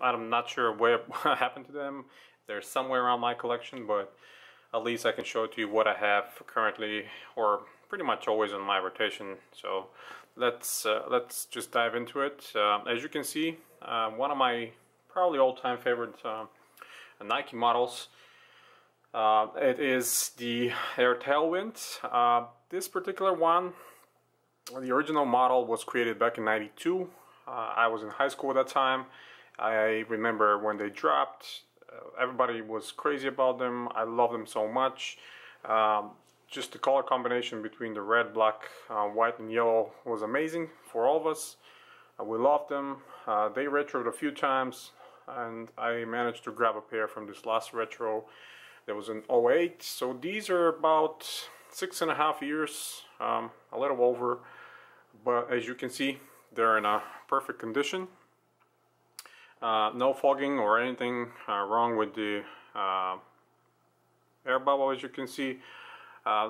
I'm not sure what happened to them. They're somewhere around my collection, but at least I can show to you what I have currently, or pretty much always on my rotation. So let's just dive into it. As you can see, one of my probably all-time favorite Nike models. It is the Air TailWind. This particular one, the original model was created back in '92. I was in high school at that time. I remember when they dropped, everybody was crazy about them. I love them so much. Just the color combination between the red, black, white and yellow was amazing for all of us. We loved them. They retroed a few times, and I managed to grab a pair from this last retro. That was in '08. So these are about 6.5 years, a little over, but as you can see, they're in a perfect condition. No fogging or anything wrong with the air bubble, as you can see.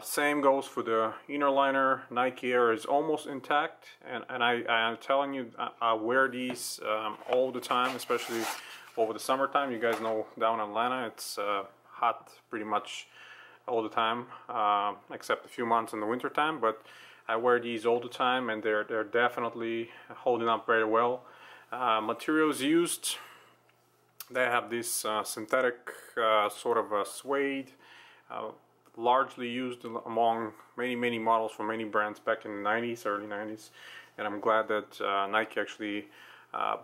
Same goes for the inner liner. Nike Air is almost intact, and I'm telling you, I wear these all the time, especially over the summertime. You guys know down in Atlanta it's hot pretty much all the time, except a few months in the winter time, but I wear these all the time, and they're definitely holding up very well. Materials used, they have this synthetic sort of a suede, largely used among many models from many brands back in the 90s, early 90s, and I'm glad that Nike actually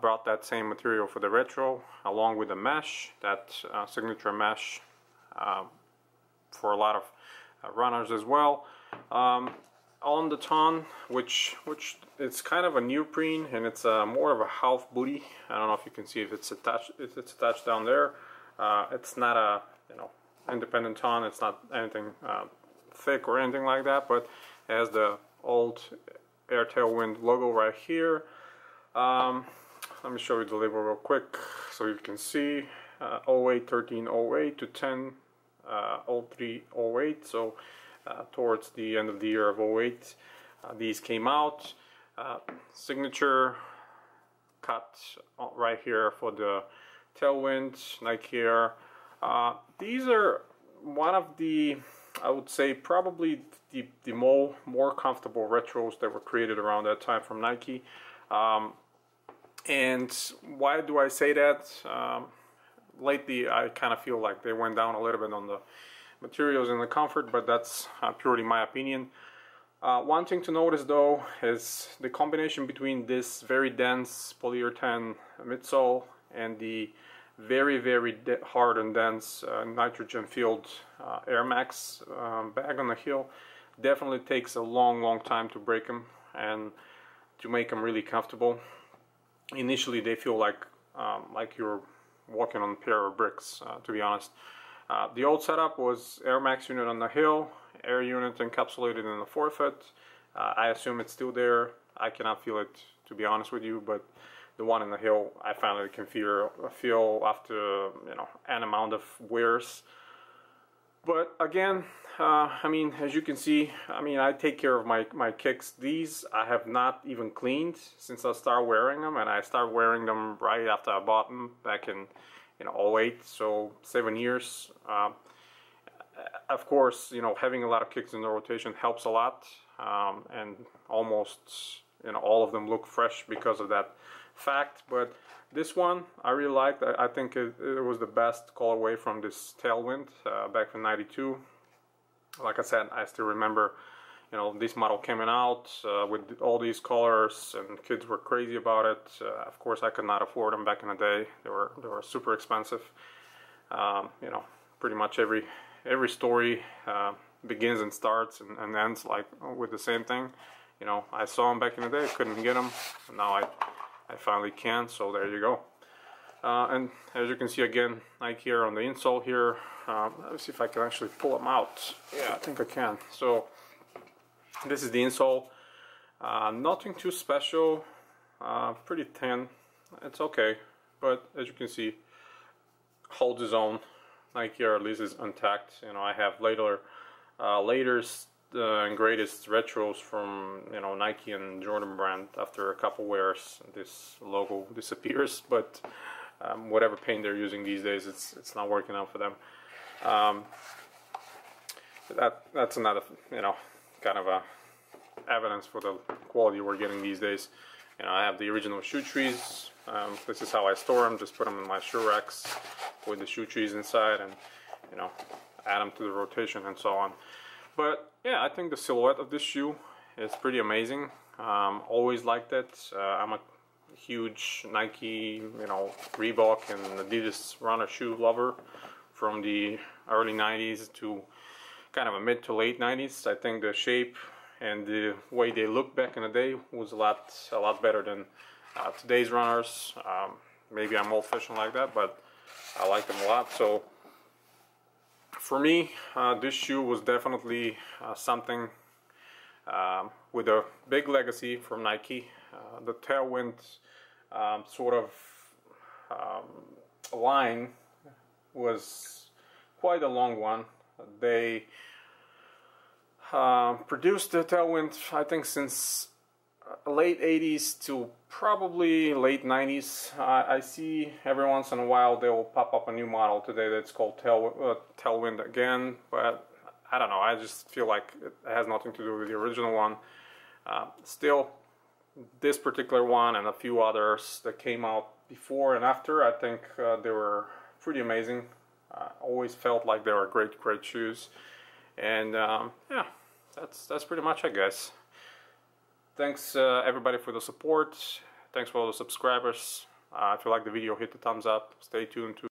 brought that same material for the retro, along with the mesh, that signature mesh for a lot of runners as well. On the tongue, which it's kind of a neoprene, and it's more of a half booty. I don't know if you can see if it's attached down there. It's not a independent tongue. It's not anything thick or anything like that, but it has the old Air TailWind logo right here. Let me show you the label real quick so you can see. 08 13 08 to 10 03 08. So towards the end of the year of '08, these came out. Signature cut right here for the TailWind, Nike Air. These are one of the, I would say, probably the more comfortable retros that were created around that time from Nike. And why do I say that? Lately I kind of feel like they went down a little bit on the materials and the comfort, but that's purely my opinion. One thing to notice though is the combination between this very dense polyurethane midsole and the very hard and dense nitrogen filled Air Max bag on the heel. Definitely takes a long time to break them and to make them really comfortable. Initially they feel like you're walking on a pair of bricks, to be honest. The old setup was Air Max unit on the heel, Air unit encapsulated in the forefoot. I assume it's still there. I cannot feel it, to be honest with you, but the one in the heel I finally can feel after an amount of wears. But again, I mean, as you can see, I take care of my kicks. These I have not even cleaned since I started wearing them, and I started wearing them right after I bought them back in '08, so 7 years. Of course, having a lot of kicks in the rotation helps a lot, and almost all of them look fresh because of that fact. But this one I really liked. I think it was the best colorway from this TailWind back in '92. Like I said, I still remember this model coming out with all these colors, and kids were crazy about it. Of course I could not afford them back in the day. They were super expensive. Pretty much every story begins and starts and ends like with the same thing. I saw them back in the day, couldn't get them, and now I finally can, so there you go. And as you can see, again, Nike Air on the insole here. Let me see if I can actually pull them out. Yeah, I think I can. So this is the insole. Nothing too special, pretty thin. It's okay, but as you can see, holds its own. Nike Air at least is intact. I have latest and greatest retros from Nike and Jordan brand. After a couple wears, this logo disappears, but whatever paint they're using these days, it's not working out for them. That's another, you know, kind of a evidence for the quality we're getting these days. You know, I have the original shoe trees. This is how I store them. Just put them in my shoe racks with the shoe trees inside, and you know, add them to the rotation and so on. But yeah, I think the silhouette of this shoe is pretty amazing. Always liked it. I'm a huge Nike, you know, Reebok and Adidas runner shoe lover from the early 90s to kind of a mid to late 90s. I think the shape and the way they looked back in the day was a lot better than today's runners. Maybe I'm old-fashioned like that, but I like them a lot. So for me, this shoe was definitely something with a big legacy from Nike. The TailWind sort of line was quite a long one. They produced the TailWind, I think, since late 80s to probably late 90s. I see every once in a while they will pop up a new model today that's called TailWind again, but I don't know, I just feel like it has nothing to do with the original one. Still, this particular one and a few others that came out before and after, I think they were pretty amazing. Always felt like they were great shoes. And yeah, that's pretty much it, guys. Thanks everybody for the support. Thanks for all the subscribers. If you like the video, hit the thumbs up. Stay tuned to